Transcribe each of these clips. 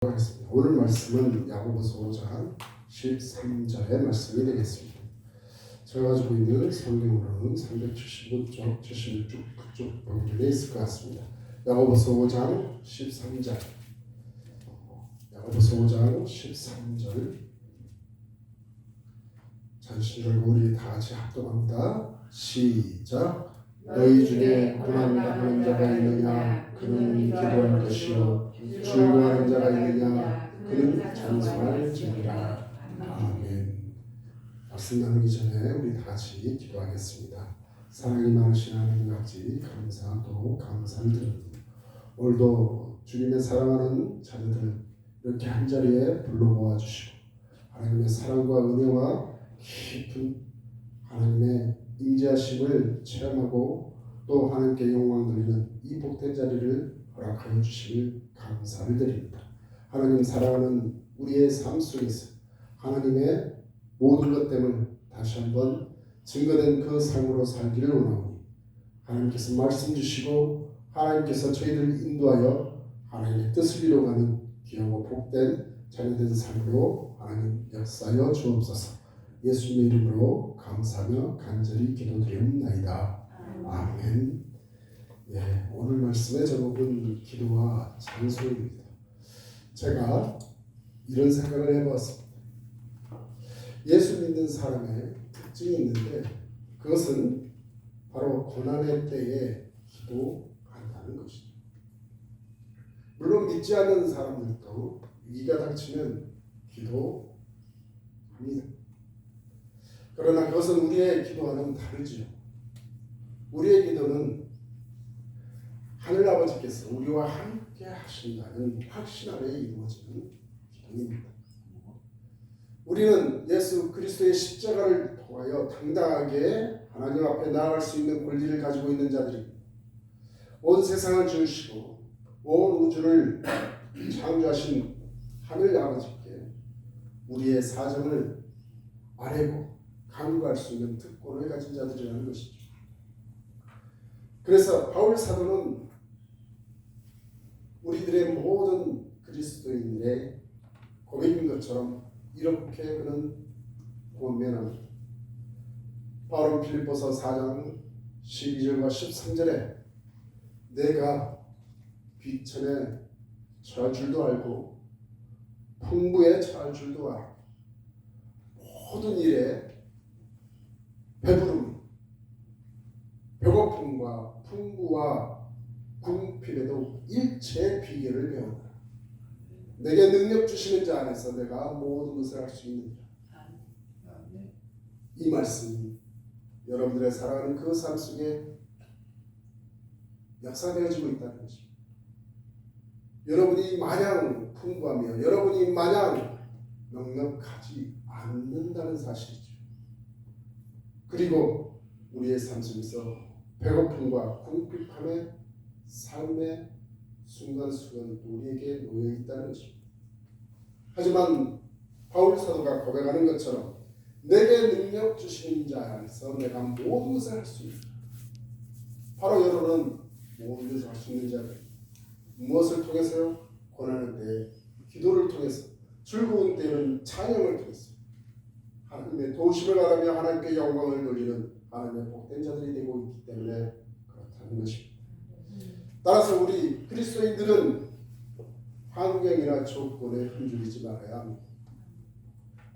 하겠습니다. 오늘 말씀은 야고보서 5장 13절의 말씀이 되겠습니다. 제가 가지고 있는 성경으로는 375쪽, 76쪽, 그쪽 번역에 있을 것 같습니다. 야고보서 5장 13절, 야고보서 5장 13절 전신을 우리 다 같이 합독합니다. 시작. 너희 중에 고난당하는 자가 있느냐? 그는 기도할 것이요 즐거워하는 자가 있느냐? 그는 찬송할지니라. 아멘. 말씀 나누기 전에 우리 다 같이 기도하겠습니다. 사랑이 많으신 하나님 아버지, 감사하고 감사를 드립니다. 오늘도 주님의 사랑하는 자녀들 이렇게 한자리에 불러 모아주시고 하나님의 사랑과 은혜와 깊은 하나님의 임재하심을 체험하고 또 하나님께 영광 돌리는 이 복된 자리를 허락하여 주심을 감사를 드립니다. 하나님 사랑하는 우리의 삶 속에서 하나님의 모든 것됨을 다시 한번 증거된 그 삶으로 살기를 원하오니 하나님께서 말씀 주시고 하나님께서 저희들을 인도하여 하나님의 뜻을 이루어가는 귀하고 복된 자녀된 삶으로 하나님 역사하여 주옵소서. 예수님의 이름으로 감사하며 간절히 기도드리옵나이다. 아멘. 예, 오늘 말씀의 제목은 기도와 찬송입니다. 제가 이런 생각을 해보았습니다. 예수 믿는 사람의 특징이 있는데 그것은 바로 고난의 때에 기도한다는 것이죠. 물론 믿지 않는 사람들도 위기가 닥치면 기도합니다. 그러나 그것은 우리의 기도와는 다르지요. 우리의 기도는 하늘 아버지께서 우리와 함께 하신다는 확신 아래에 이루어지는 기도입니다. 우리는 예수 그리스도의 십자가를 통하여 당당하게 하나님 앞에 나아갈 수 있는 권리를 가지고 있는 자들입니다. 온 세상을 지으시고 온 우주를 창조하신 하늘 아버지께 우리의 사정을 아뢰고 간구할 수 있는 특권을 가진 자들이라는 것이죠. 그래서 바울 사도는 우리들의 모든 그리스도인들의 고백인 것처럼 이렇게 그는 권면합니다. 바울은 빌립보서 4장 12절과 13절에 내가 비천에 처할 줄도 알고 풍부에 처할 줄도 알고 모든 일에 배부름, 배고픔과 풍부와 궁핍에도 일체의 비결을 배운다. 내게 능력 주시는 자 안에서 내가 모든 것을 할 수 있느니라. 이 말씀이 여러분들의 사랑하는 그 삶 속에 역사되어지고 있다는 것입니다. 여러분이 마냥 풍부하며 여러분이 마냥 넉넉하지 않는다는 사실이죠. 그리고 우리의 삶 속에서 배고픔과 궁핍함의 삶의 순간순간 우리에게 놓여 있다는 것입니다. 하지만 바울 사도가 고백하는 것처럼 내게 능력 주시는 자 안에서 내가 모든 것을 할 수 있다. 바로 여러분은 모든 것을 할 수 있는 자들. 무엇을 통해서요? 고난의 때 기도를 통해서, 즐거운 때는 찬양을 통해서 하나님의 도우심을 바라며 하나님께 영광을 돌리는 하나님의 복된 자들이 되고 있기 때문에 그렇다는 것입니다. 따라서 우리 그리스도인들은 환경이나 조건에 흔들리지 말아야 합니다.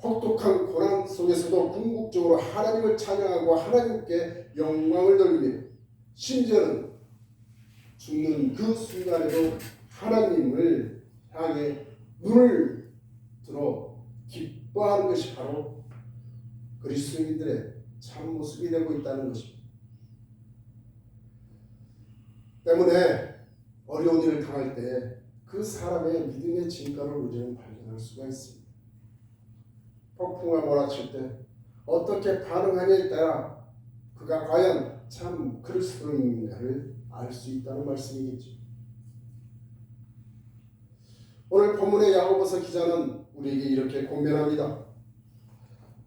혹독한 고난 속에서도 궁극적으로 하나님을 찬양하고 하나님께 영광을 돌리며 심지어는 죽는 그 순간에도 하나님을 향해 눈을 들어 기뻐하는 것이 바로 그리스도인들의 참 모습이 되고 있다는 것입니다. 때문에 어려운 일을 당할 때 그 사람의 믿음의 진가를 우리는 발견할 수가 있습니다. 폭풍과 몰아칠 때 어떻게 반응하냐에 따라 그가 과연 참 그리스도인가를 알 수 있다는 말씀이겠죠. 오늘 본문의 야고보서 기자는 우리에게 이렇게 권면합니다.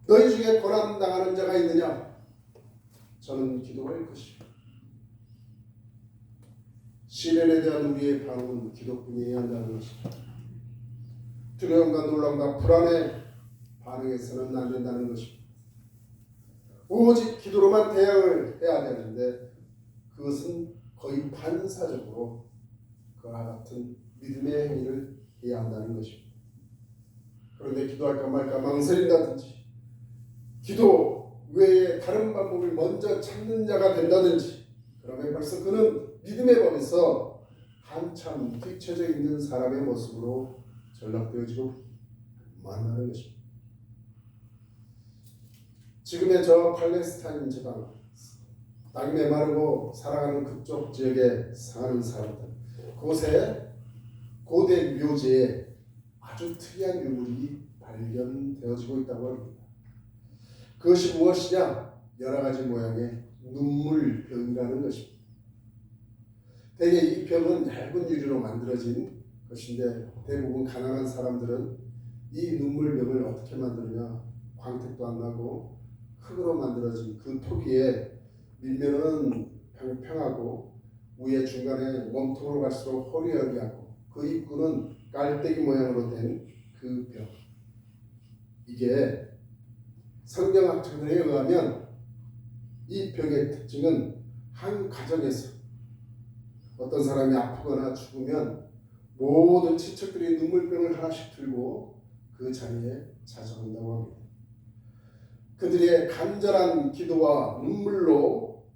너희 중에 고난당하는 자가 있느냐? 저는 기도할 것이요. 시련에 대한 우리의 반응은 기도뿐이어야 한다는 것입니다. 두려움과 놀람과 불안에 반응해서는 안 된다는 것입니다. 오직 기도로만 대응을 해야 되는데 그것은 거의 반사적으로 그와 같은 믿음의 행위를 해야 한다는 것입니다. 그런데 기도할까 말까 망설인다든지 기도 외에 다른 방법을 먼저 찾는 자가 된다든지 그러면 벌써 그는 믿음의 법에서 한참 뒤처져 있는 사람의 모습으로 전락되어지고 만나는 것입니다. 지금의 저 팔레스타인 지방 땅이 메마르고 살아가는 그쪽 지역에 사는 사람들 그곳에 고대 묘지에 아주 특이한 유물이 발견되어지고 있다고 합니다. 그것이 무엇이냐? 여러 가지 모양의 눈물병이라는 것입니다. 대개 이 병은 얇은 유리로 만들어진 것인데 대부분 가난한 사람들은 이 눈물병을 어떻게 만드느냐? 광택도 안 나고 흙으로 만들어진 그 토기에 밀면은 평평하고 위에 중간에 몸통으로 갈수록 호리호리하고 그 입구는 깔때기 모양으로 된 그 병. 이게 성경학자들에 의하면 이 병의 특징은 한 가정에서 어떤 사람이 아프거나 죽으면 모든 친척들이 눈물병을 하나씩 들고 그 자리에 찾아온다고 합니다. 그들의 간절한 기도와 눈물로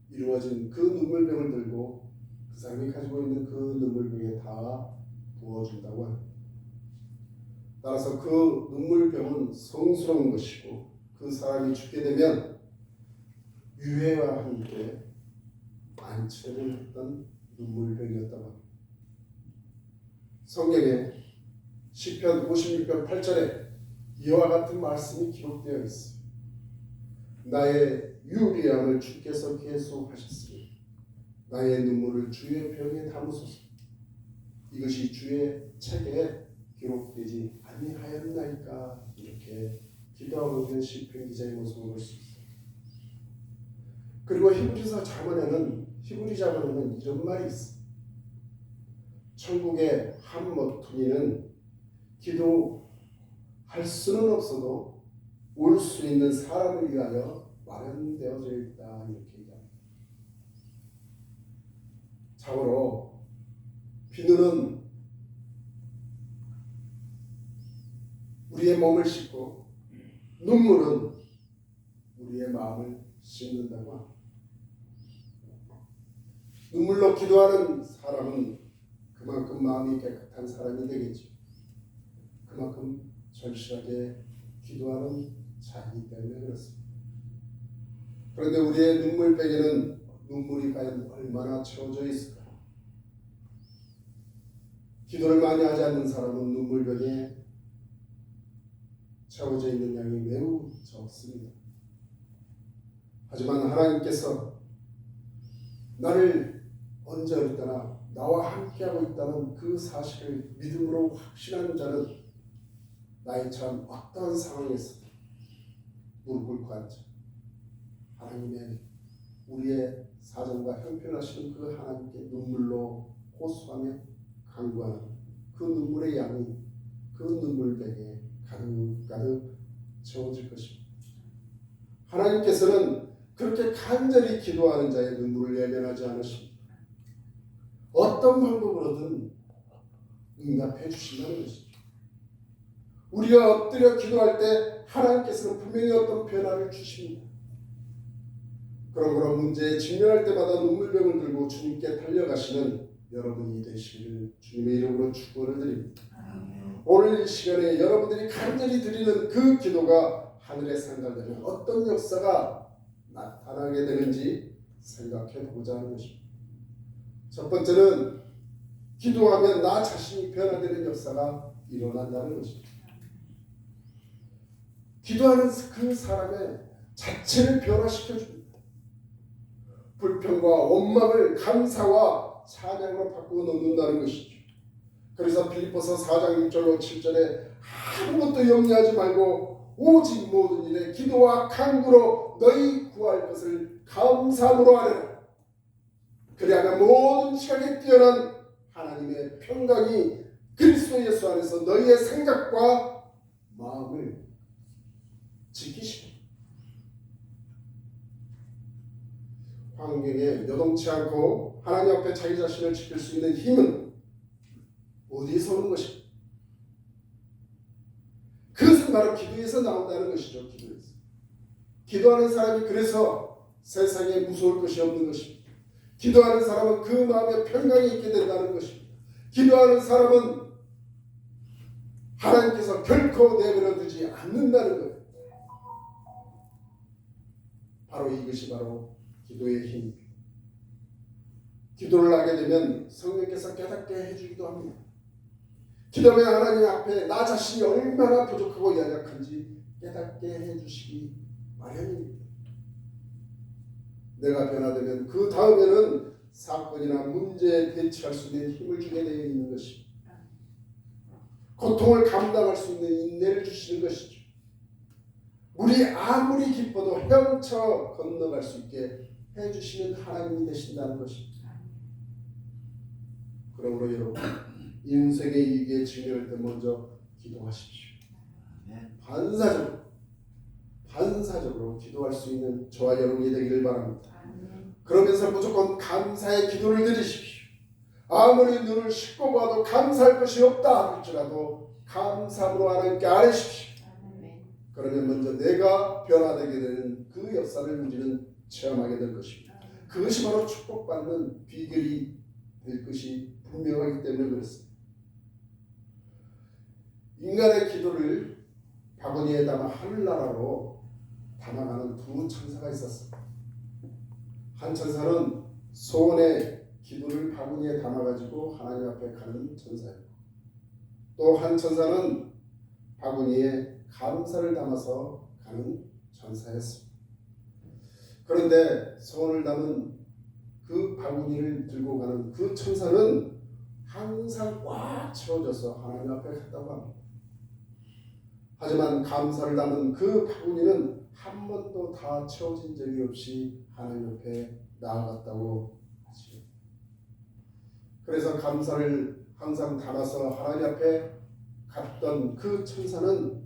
이루어진 그 눈물병을 들고 그 사람이 가지고 있는 그 눈물병에 다 부어준다고 합니다. 따라서 그 눈물병은 성스러운 것이고 그 사람이 죽게 되면 유해와 함께 안치를 했던 눈물병이었다고 합니다. 성경에 시편 56편 8절에 이와 같은 말씀이 기록되어 있습니다. 나의 유리함을 주께서 계속하셨으니 나의 눈물을 주의 병에 담으소서. 이것이 주의 책에 기록되지 아니하였나이까. 이렇게 기도하고 있는 시편 기자의 모습을 볼 수 있어요. 그리고 히브리 자문에는 이런 말이 있어요. 천국의 한 모퉁이는 기도할 수는 없어도 올 수 있는 사람을 위하여 마련되어져 있다. 이렇게 얘기합니다. 참으로 비누는 우리의 몸을 씻고 눈물은 우리의 마음을 씻는다고 합니다. 눈물로 기도하는 사람은 그만큼 마음이 깨끗한 사람이 되겠죠. 그만큼 절실하게 기도하는 자이기 때문에 그렇습니다. 그런데 우리의 눈물백에는 눈물이 과연 얼마나 채워져 있을까? 기도를 많이 하지 않는 사람은 눈물벽에 채워져 있는 양이 매우 적습니다. 하지만 하나님께서 나를 언제 어디 때나 나와 함께하고 있다는 그 사실을 믿음으로 확신하는 자는 나의 참 어떠한 상황에서 무릎 꿇고 앉아 하나님의 우리의 사정과 형편하시는 그 하나님께 눈물로 호소하며 간구하는 그 눈물의 양이 그 눈물백에 가득가득 채워질 것입니다. 하나님께서는 그렇게 간절히 기도하는 자의 눈물을 외면하지 않으십니다. 어떤 방법으로든 응답해 주신다는 것이죠. 우리가 엎드려 기도할 때 하나님께서는 분명히 어떤 변화를 주십니다. 그런 문제에 직면할 때마다 눈물병을 들고 주님께 달려가시는 여러분이 되시기를 주님의 이름으로 축원을 드립니다. 오늘 이 시간에 여러분들이 간절히 드리는 그 기도가 하늘에 상달되는 어떤 역사가 나타나게 되는지 생각해 보자 하는 것입니다. 첫 번째는 기도하면 나 자신이 변화되는 역사가 일어난다는 것입니다. 기도하는 그 사람의 자체를 변화시켜줍니다. 불평과 원망을 감사와 찬양으로 바꾸어 놓는다는 것이죠. 그래서 빌립보서 4장 6절로 7절에 아무것도 염려하지 말고 오직 모든 일에 기도와 간구로 너희 구할 것을 감사함으로 하라. 그리하면 모든 시각에 뛰어난 하나님의 평강이 그리스도 예수 안에서 너희의 생각과 마음을 지키시고 환경에 요동치 않고 하나님 앞에 자기 자신을 지킬 수 있는 힘은 어디에서 오는 것입니까? 그것은 바로 기도에서 나온다는 것이죠. 기도에서. 기도하는 사람이 그래서 세상에 무서울 것이 없는 것입니다. 기도하는 사람은 그 마음에 평강이 있게 된다는 것입니다. 기도하는 사람은 하나님께서 결코 내버려 두지 않는다는 거예요. 바로 이것이 바로 기도의 힘입니다. 기도를 하게 되면 성령께서 깨닫게 해주기도 합니다. 기도하면 하나님 앞에 나 자신이 얼마나 부족하고 연약한지 깨닫게 해주시기 마련입니다. 내가 변화되면 그 다음에는 사건이나 문제에 대처할 수 있는 힘을 주게 되어 있는 것입니다. 고통을 감당할 수 있는 인내를 주시는 것이죠. 우리 아무리 기뻐도 헤엄쳐 건너갈 수 있게 해주시는 하나님이 되신다는 것입니다. 그러므로 여러분 인생의 위기에 직면할 때 먼저 기도하십시오. 반사적으로 기도할 수 있는 저와 여러분이 되기를 바랍니다. 그러면서 무조건 감사의 기도를 드리십시오. 아무리 눈을 씻고 봐도 감사할 것이 없다 할지라도 감사함으로 하나님께 아뢰십시오. 그러면 먼저 내가 변화되게 되는 그 역사를 우리는 체험하게 될 것입니다. 그것이 바로 축복받는 비결이 될 것이 분명하기 때문에 그렇습니다. 인간의 기도를 바구니에 담아 하늘나라로 담아가는 두 천사가 있었습니다. 한 천사는 소원의 기도를 바구니에 담아가지고 하나님 앞에 가는 천사였고, 또 한 천사는 바구니에 감사를 담아서 가는 천사였습니다. 그런데 소원을 담은 그 바구니를 들고 가는 그 천사는 항상 꽉 채워져서 하나님 앞에 갔다고 합니다. 하지만 감사를 담은 그 바구니는 한 번도 다 채워진 적이 없이 하나님 앞에 나아갔다고 하죠. 그래서 감사를 항상 담아서 하나님 앞에 갔던 그 천사는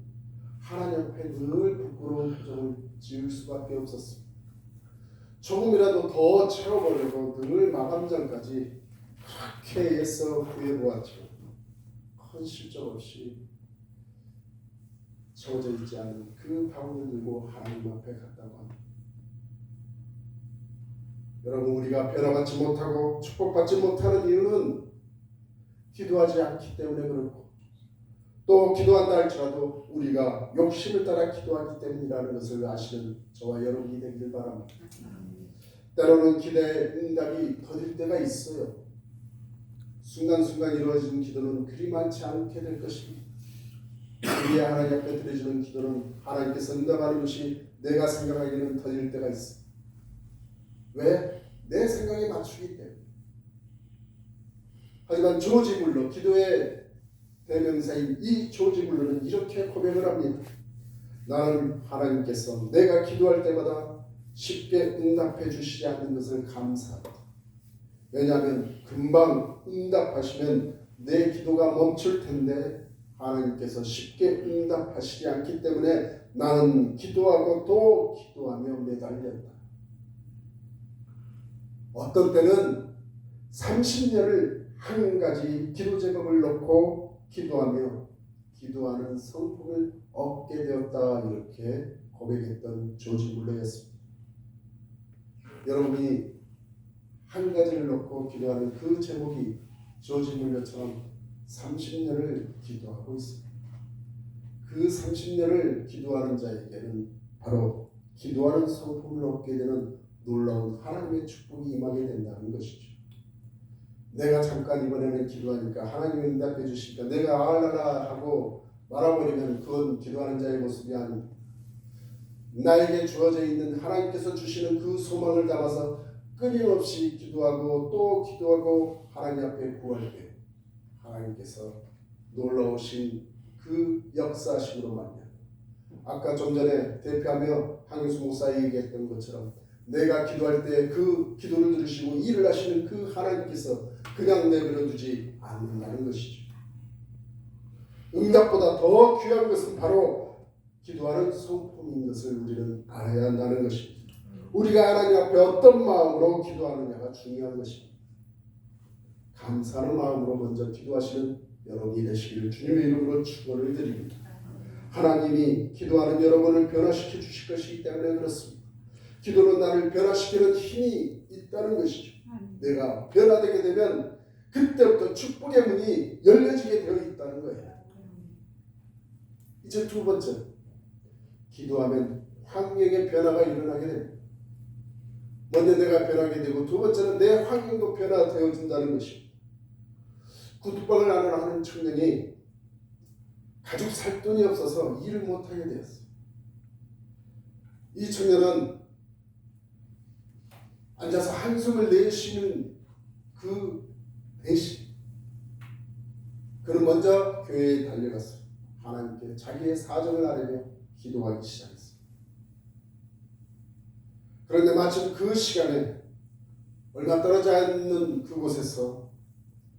하나님 앞에 늘 부끄러운 표정을 지을 수밖에 없었습니다. 조금이라도 더 채워보려고 늘 마감 전까지 그렇게 애써 구해보았지만 큰 실적 없이 채워져 있지 않은 그 바구니를 들고 하나님 앞에 갔다고 합니다. 여러분, 우리가 변화받지 못하고 축복받지 못하는 이유는 기도하지 않기 때문에 그렇고, 또 기도한다 할지라도 우리가 욕심을 따라 기도하기 때문이라는 것을 아시는 저와 여러분이 되기를 바랍니다. 때로는 기대의 응답이 더딜 때가 있어요. 순간순간 이루어지는 기도는 그리 많지 않게 될 것입니다. 우리의 하나님 앞에 드려지는 기도는 하나님께서 응답하는 것이 내가 생각하기에는 더딜 때가 있어. 왜? 내 생각에 맞추기 때문에. 하지만 조지 물러, 기도의 대명사인 이 조지 물러는 이렇게 고백을 합니다. 나는 하나님께서 내가 기도할 때마다 쉽게 응답해 주시지 않는 것을 감사하다. 왜냐하면 금방 응답하시면 내 기도가 멈출 텐데 하나님께서 쉽게 응답하시지 않기 때문에 나는 기도하고 또 기도하며 매달렸다. 어떤 때는 30년을 한 가지 기도 제목을 놓고 기도하며 기도하는 성품을 얻게 되었다, 이렇게 고백했던 조지 물러였습니다. 여러분이 한 가지를 놓고 기도하는 그 제목이 조지 물러처럼 30년을 기도하고 있습니다. 그 30년을 기도하는 자에게는 바로 기도하는 성품을 얻게 되는 놀라운 하나님의 축복이 임하게 된다는 것이죠. 내가 잠깐 이번에는 기도하니까 하나님이 응답해 주시니까 내가 알라라 하고 말아버리면 그건 기도하는 자의 모습이 아닙니다. 나에게 주어져 있는 하나님께서 주시는 그 소망을 담아서 끊임없이 기도하고 또 기도하고 하나님 앞에 구할 때 하나님께서 놀라우신 그 역사심으로 말이야. 아까 좀 전에 대표하며 황윤수 목사가 얘기했던 것처럼 내가 기도할 때 그 기도를 들으시고 일을 하시는 그 하나님께서 그냥 내버려 두지 않는다는 것이죠. 응답보다 더 귀한 것은 바로 기도하는 성품인 것을 우리는 알아야 한다는 것입니다. 우리가 하나님 앞에 어떤 마음으로 기도하느냐가 중요한 것입니다. 감사하는 마음으로 먼저 기도하시는 여러분이 되시기를 주님의 이름으로 축원을 드립니다. 하나님이 기도하는 여러분을 변화시켜 주실 것이기 때문에 그렇습니다. 기도는 나를 변화시키는 힘이 있다는 것이죠. 내가 변화되게 되면 그때부터 축복의 문이 열려지게 되어 있다는 거예요. 이제 두 번째, 기도하면 환경의 변화가 일어나게 됩니다. 먼저 내가 변하게 되고 두 번째는 내 환경도 변화되어진다는 것입니다. 구두방을 하는 청년이 가족 살 돈이 없어서 일을 못하게 되었어요. 이 청년은 앉아서 한숨을 내쉬는 그 대신 그는 먼저 교회에 달려갔어요. 하나님께 자기의 사정을 아뢰며 기도하기 시작했어요. 그런데 마침 그 시간에 얼마 떨어져 있는 그곳에서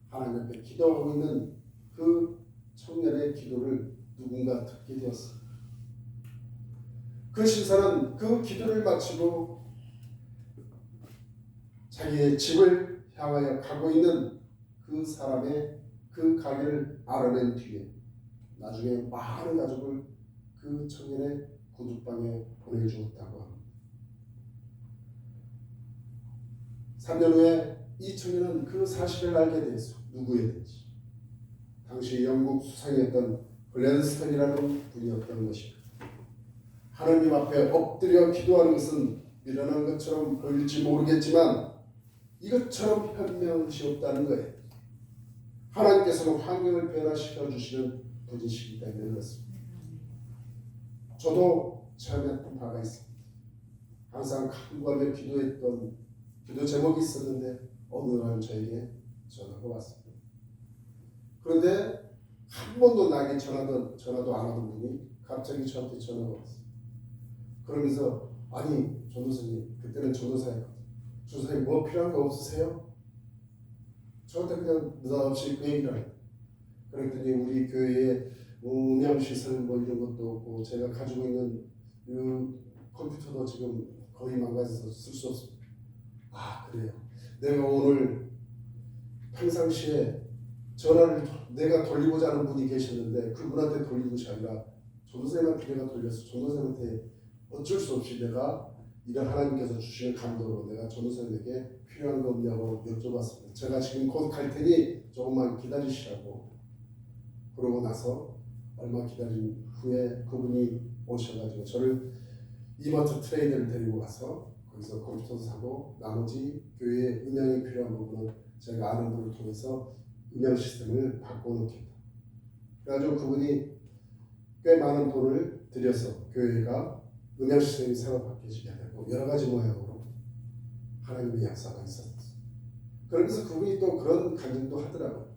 하나님 앞에 기도하고 있는 그 청년의 기도를 누군가 듣게 되었어요. 그 신사는 그 기도를 마치고 자기의 집을 향하여 가고 있는 그 사람의 그 가게를 알아낸 뒤에 나중에 많은 가족을 그 청년의 구두방에 보내주었다고 합니다. 3년 후에 이 청년은 그 사실을 알게 되었어. 누구였는지. 당시 영국 수상이었던 글랜스턴이라는 분이었던 것입니다. 하나님 앞에 엎드려 기도하는 것은 미련한 것처럼 보일지 모르겠지만 이것처럼 현명시 없다는 거예요. 하나님께서는 환경을 변화시켜 주시는 분이시기 때문에 그렇습니다. 저도 체험했던 바가 있습니다. 항상 간구하며 기도했던 기도 제목이 있었는데 어느 날 저에게 전화가 왔습니다. 그런데 한 번도 나에게 전화도 안 하던 분이 갑자기 저한테 전화가 왔어요. 그러면서 아니 전도사님, 그때는 전도사였거든요. 전도사님 뭐 필요한 거 없으세요? 저한테 그냥 느닷없이 그 얘기를 해요. 그랬더니 우리 교회에 음향시설 뭐 이런 것도 없고 제가 가지고 있는 그 컴퓨터도 지금 거의 망가져서 쓸 수 없습니다. 아 그래요. 내가 오늘 평상시에 전화를 내가 돌리고자 하는 분이 계셨는데 그분한테 돌린 것이 아니라 전도사님한테 내가 돌렸어. 전도사님한테 어쩔 수 없이 내가 이런 하나님께서 주시는 감동으로 내가 전도사님에게 필요한 거 없냐고 여쭤봤습니다. 제가 지금 곧 갈 테니 조금만 기다리시라고. 그러고 나서 얼마 기다린 후에 그분이 오셔가지고 저를 이마트 트레이드를 데리고 가서 거기서 컴퓨터도 사고 나머지 교회에 음향이 필요한 부분은 제가 아는 분을 통해서 음향 시스템을 바꿔놓겠다. 그래가지고 그분이 꽤 많은 돈을 들여서 교회가 음향 시스템이 새로 바뀌어지게 되고 여러 가지 모양으로 하나님의 역사가 있었어요. 그러면서 그분이 또 그런 간증도 하더라고요.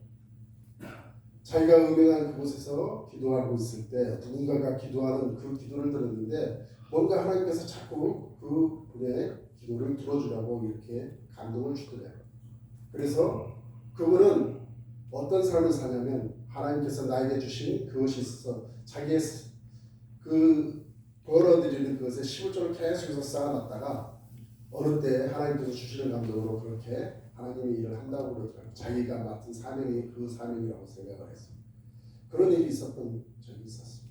자기가 음행한 그곳에서 기도하고 있을 때 누군가가 기도하는 그 기도를 들었는데 뭔가 하나님께서 자꾸 그 분의 기도를 들어주라고 이렇게 감동을 주더래요. 그래서 그분은 어떤 삶을 사냐면 하나님께서 나에게 주신 그것이 있어서 자기의 그 벌어들이는 그것에 11조를 계속해서 쌓아놨다가 어느 때 하나님께서 주시는 감동으로 그렇게 하나님의 일을 한다고 그러더라고요. 자기가 맡은 사명이 그 사명이라고 생각을 했어요. 그런 일이 있었던 적이 있었습니다.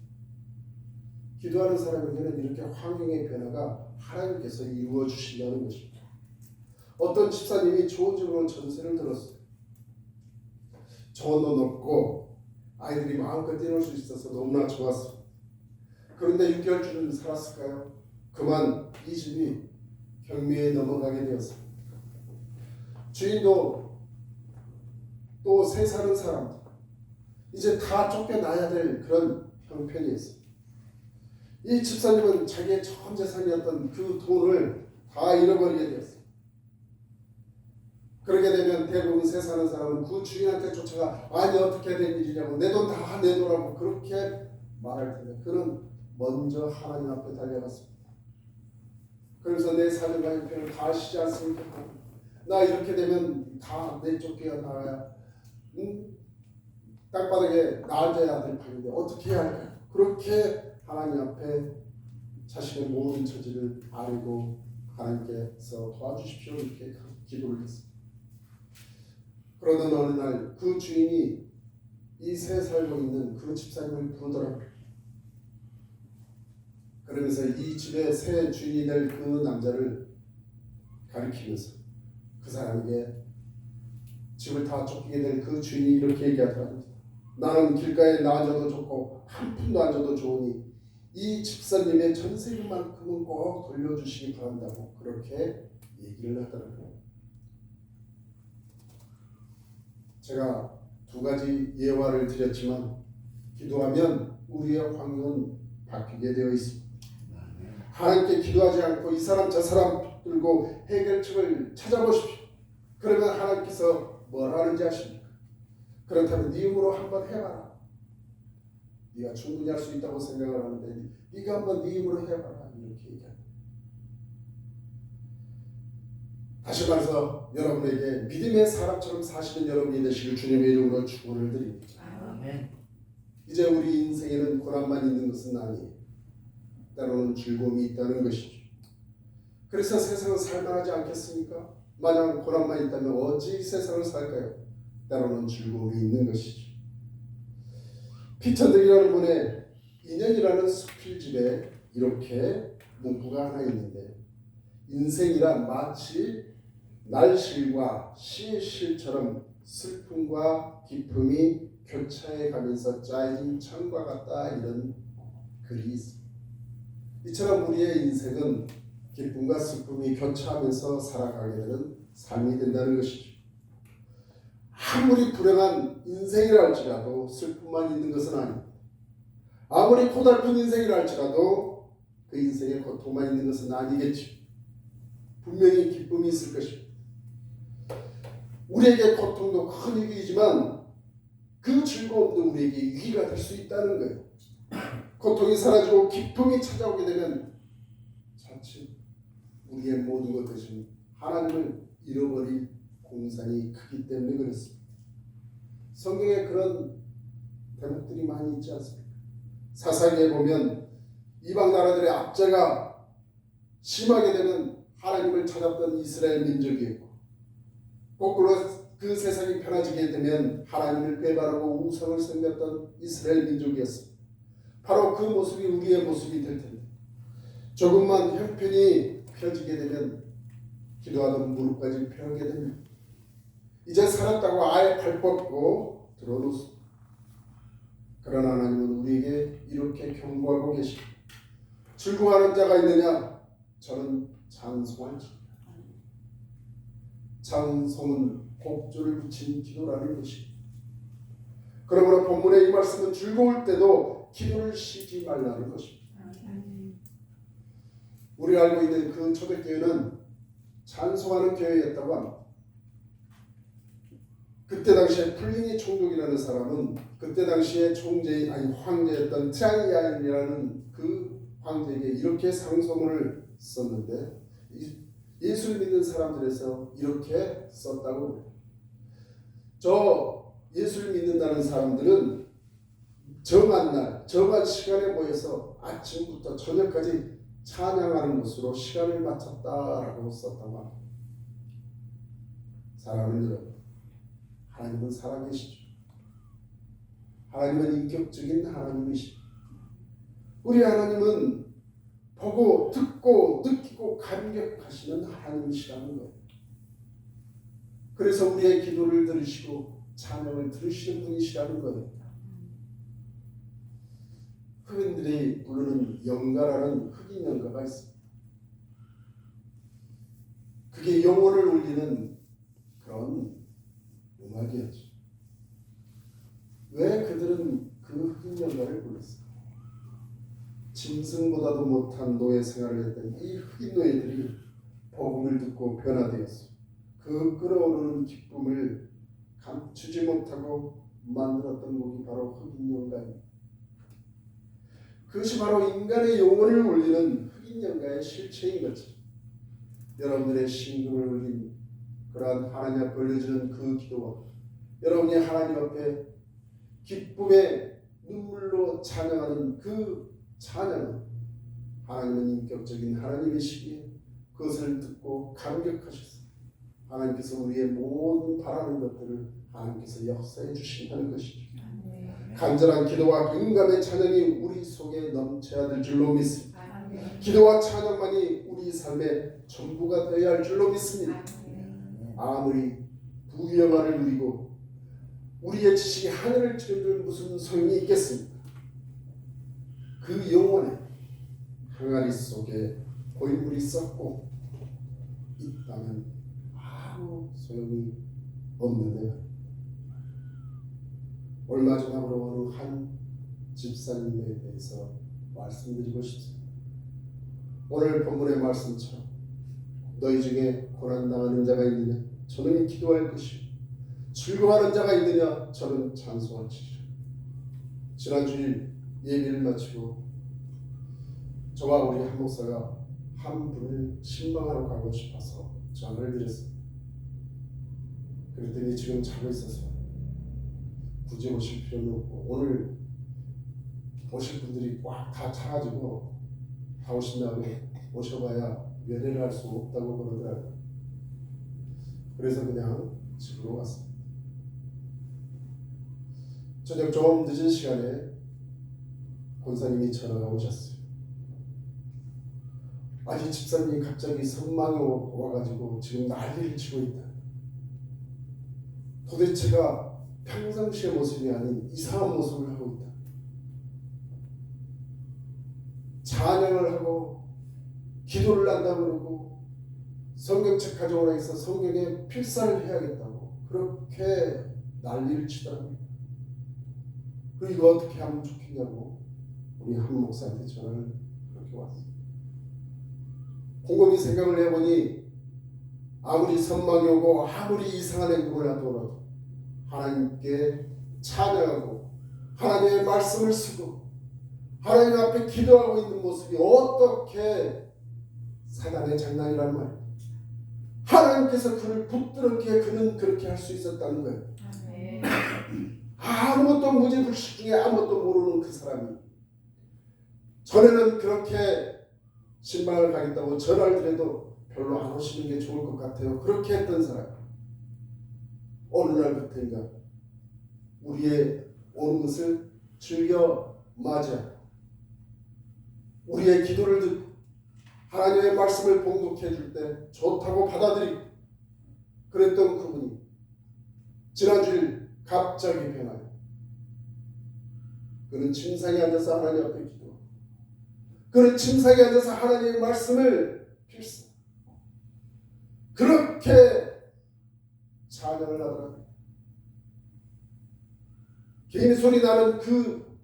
기도하는 사람에게는 이렇게 환경의 변화가 하나님께서 이루어 주신다는 것입니다. 어떤 집사님이 좋은 집으로 전세를 들었어요. 정원도 넓고 아이들이 마음껏 뛰놀 수 있어서 너무나 좋았습니다. 그런데 6개월쯤 살았을까요? 그만 이 집이 경매에 넘어가게 되었습니다. 주인도 또 새 사는 사람들 이제 다 쫓겨나야 될 그런 형편이 있습니다. 이 집사님은 자기의 전 재산이었던 그 돈을 다 잃어버리게 되었어요. 그러게 되면 대부분 새 사는 사람은 그 주인한테 쫓아가 아니 어떻게 된 일이냐고 내 돈 다 내놓으라고 그렇게 말할 텐데 그는 먼저 하나님 앞에 달려갔습니다. 그래서 내 사정과 형편을 다 아시지 않습니까? 나 이렇게 되면 다 내쫓겨야 나가야 땅바닥에 나앉아야 될 판인데 어떻게 해야 할까요? 그렇게 하나님 앞에 자신의 모든 처지를 아뢰고 하나님께서 도와주십시오 이렇게 기도를 했습니다. 그러던 어느 날 그 주인이 이 새 살고 있는 그 집사님을 부르더라고요. 그러면서 이 집의 새 주인이 될 그 남자를 가리키면서 그 사람에게 집을 다 쫓기게 된 그 주인이 이렇게 얘기하더랍니다. 나는 길가에 나앉아도 좋고 한 푼도 안 줘도 좋으니 이 집사님의 전세금만큼은 꼭 돌려주시기 바란다고 그렇게 얘기를 하더라고요. 제가 두 가지 예화를 드렸지만 기도하면 우리의 환경은 바뀌게 되어 있습니다. 하나님께 기도하지 않고 이 사람 저 사람 붙들고 해결책을 찾아보십시오. 그러면 하나님께서 뭘 하는지 아십니까? 그렇다면 네 힘으로 한번 해봐라. 네가 충분히 할 수 있다고 생각을 하는데 네가 한번 네 힘으로 해봐라 이렇게 얘기합니다. 다시 말해서 여러분에게 믿음의 사람처럼 사시는 여러분이 되시길 주님의 이름으로 축원을 드립니다. 아멘. 이제 우리 인생에는 고난만 있는 것은 아니에요. 때로는 즐거움이 있다는 것이죠. 그래서 세상은 살만하지 않겠습니까? 만약 고난만 있다면 어찌 세상을 살까요? 때로는 즐거움이 있는 것이죠. 피터들이라는 분의 인연이라는 수필집에 이렇게 문구가 하나 있는데 인생이란 마치 날실과 시실처럼 슬픔과 기쁨이 교차해 가면서 짜여진 창과 같다 이런 글이 있습니다. 이처럼 우리의 인생은 기쁨과 슬픔이 교차하면서 살아가게 되는 삶이 된다는 것이죠. 아무리 불행한 인생이라 할지라도 슬픔만 있는 것은 아닙니다. 아무리 고달픈 인생이라 할지라도 그 인생에 고통만 있는 것은 아니겠죠. 분명히 기쁨이 있을 것입니다. 우리에게 고통도 큰 위기이지만 그 즐거움도 우리에게 위기가 될 수 있다는 거예요. 고통이 사라지고 기쁨이 찾아오게 되면 자칫 우리의 모든 것 대신 하나님을 잃어버릴 공산이 크기 때문에 그렇습니다. 성경에 그런 대목들이 많이 있지 않습니까? 사사기에 보면 이방 나라들의 압제가 심하게 되면 하나님을 찾았던 이스라엘 민족이었고 거꾸로 그 세상이 편해지게 되면 하나님을 배반하고 우상을 섬겼던 이스라엘 민족이었습니다. 바로 그 모습이 우리의 모습이 될 텐데 조금만 형편이 펴지게 되면 기도하던 무릎까지 펴게 됩니다. 이제 살았다고 아예 발 뻗고 들어놓습니다. 그러나 하나님은 우리에게 이렇게 경고하고 계십니다. 즐거워하는 자가 있느냐? 저는 찬송할지니라. 찬송은 곡조를 붙인 기도라는 것입니다. 그러므로 본문의 이 말씀은 즐거울 때도 기도를 쉬지 말라는 것입니다. 우리가 알고 있는 그 초대교회는 찬송하는 교회였다고 합니다. 그때 당시에 플리니 총독이라는 사람은 그때 당시에 황제였던 트라이안이라는 그 황제에게 이렇게 상소문을 썼는데 예수를 믿는 사람들에서 이렇게 썼다고 해요. 저 예수를 믿는다는 사람들은 정한 날, 정한 시간에 모여서 아침부터 저녁까지 찬양하는 것으로 시간을 마쳤다라고 썼다고 합니다. 사랑하는 여러분, 하나님은 살아계시죠. 하나님은 인격적인 하나님이시죠. 우리 하나님은 보고 듣고 느끼고 감격하시는 하나님이시라는 거예요. 그래서 우리의 기도를 들으시고 찬양을 들으시는 분이시라는 거예요. 흑인들이 부르는 영가라는 흑인 영가가 있습니다. 그게 영혼을 울리는 그런 음악이었죠. 왜 그들은 그 흑인 영가를 불렀을까? 짐승보다도 못한 노예 생활을 했던 이 흑인 노예들이 복음을 듣고 변화되었어. 그 끓어오르는 기쁨을 감추지 못하고 만들었던 곡이 바로 흑인 영가입니다. 그것이 바로 인간의 영혼을 울리는 흑인 영가의 실체인 거죠. 여러분들의 심금을 울린 그러한 하나님 앞에 올려지는 그 기도와 여러분이 하나님 앞에 기쁨의 눈물로 찬양하는 그 찬양은 하나님은 인격적인 하나님이시기에 그것을 듣고 감격하셔서 하나님께서 우리의 모든 바라는 것들을 하나님께서 역사해 주신다는 것이죠. 간절한 기도와 인감의 찬양이 우리 속에 넘쳐야 될 줄로 믿습니다. 기도와 찬양만이 우리 삶의 전부가 되어야 할 줄로 믿습니다. 아무리 부귀영화를 누리고 우리의 지식이 하늘을 찌르는 무슨 소용이 있겠습니까? 그 영혼에 항아리 속에 고인물이 썩고 있다면 아무 소용이 없는데요. 얼마 전하고 어느 한 집사님에 대해서 말씀드리고 싶습니다. 오늘 본문의 말씀처럼 너희 중에 고난당하는 자가 있느냐? 저는 기도할 것이요 즐거워하는 자가 있느냐? 저는 찬송할지니라. 지난주일 예배를 마치고 저와 우리 한 목사가 한 분을 신방하러 가고 싶어서 전화를 드렸습니다. 그랬더니 지금 자고 있어서 굳이 오실 필요는 없고 오늘 오실 분들이 꽉 다 차가지고 다 오신다고 오셔봐야 면회를 할 수 없다고 그러더라고요. 그래서 그냥 집으로 왔습니다. 저녁 좀 늦은 시간에 권사님이 전화가 오셨어요. 아니 집사님이 갑자기 선망이 와가지고 지금 난리를 치고 있다. 도대체가 평상시의 모습이 아닌 이상한 모습을 하고 있다. 찬양을 하고 기도를 한다고 그러고 성경책 가져오라 해서 성경에 필사를 해야겠다고 그렇게 난리를 치더라고요. 그리고 이거 어떻게 하면 좋겠냐고 우리 한 목사한테 전화를 그렇게 왔어요. 곰곰이 생각을 해보니 아무리 선망이 오고 아무리 이상한 행동을 하더라도 하나님께 찬양하고 하나님의 말씀을 쓰고 하나님 앞에 기도하고 있는 모습이 어떻게 사단의 장난이란 말이에요. 하나님께서 그를 붙들었기에 그는 그렇게 할 수 있었다는 거예요. 아무것도 무지불식 중에 아무것도 모르는 그 사람이 전에는 그렇게 신방을 가겠다고 전화를 드려도 별로 안 오시는 게 좋을 것 같아요. 그렇게 했던 사람 어느 날부터인가 우리의 오는 것을 즐겨 맞아 우리의 기도를 듣고 하나님의 말씀을 봉독해 줄 때 좋다고 받아들이고 그랬던 그분이 지난주일 갑자기 변하여 그는 침상에 앉아서 하나님 앞에 기도하고 그는 침상에 앉아서 하나님의 말씀을 필사 그렇게 찬양을 하더라고요. 개인 소리 나는 그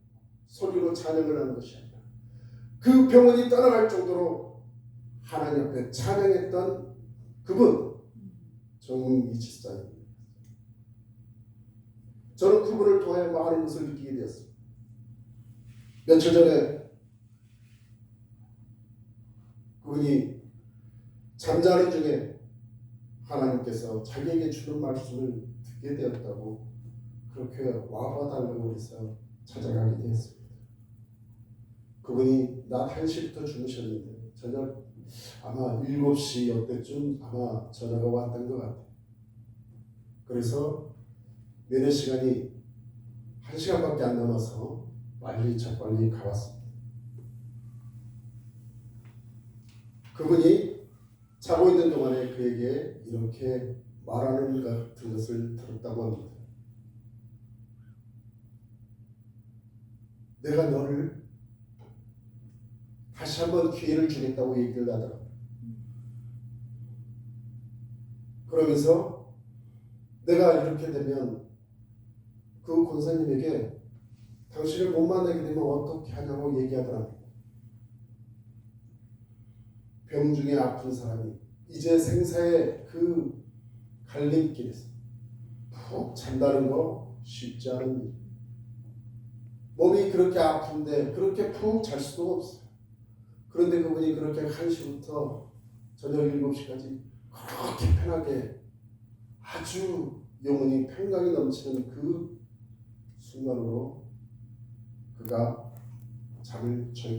소리로 찬양을 하는 것이 아니라 그 병원이 떠나갈 정도로 하나님 앞에 찬양했던 그분 정은기 집사님. 저는 그분을 통해 많은 것을 느끼게 되었습니다. 며칠 전에 그분이 잠자는 중에 하나님께서 자기에게 주는 말씀을 듣게 되었다고 그렇게 와봐달라고 해서 찾아가게 되었습니다. 그분이 낮 1시부터 주무셨는데 저녁 아마 7시 이때쯤 아마 전화가 왔던 것 같아요. 그래서 면회 시간이 1시간밖에 안 남아서 빨리 가봤습니다. 그분이 자고 있는 동안에 그에게 이렇게 말하는 같은 것을 들었다고 합니다. 내가 너를 다시 한번 기회를 주겠다고 얘기를 하더라고요. 그러면서 내가 이렇게 되면 그 권사님에게 당신을 못 만나게 되면 어떻게 하냐고 얘기하더라고요. 병 중에 아픈 사람이 이제 생사의 그 갈림길에서 푹 잔다는 거 쉽지 않은 일. 몸이 그렇게 아픈데 그렇게 푹 잘 수도 없어요. 그런데 그분이 그렇게 1시부터 저녁 7시까지 그렇게 편하게 아주 영혼이 평강이 넘치는 그 순간으로 그가 잠을 절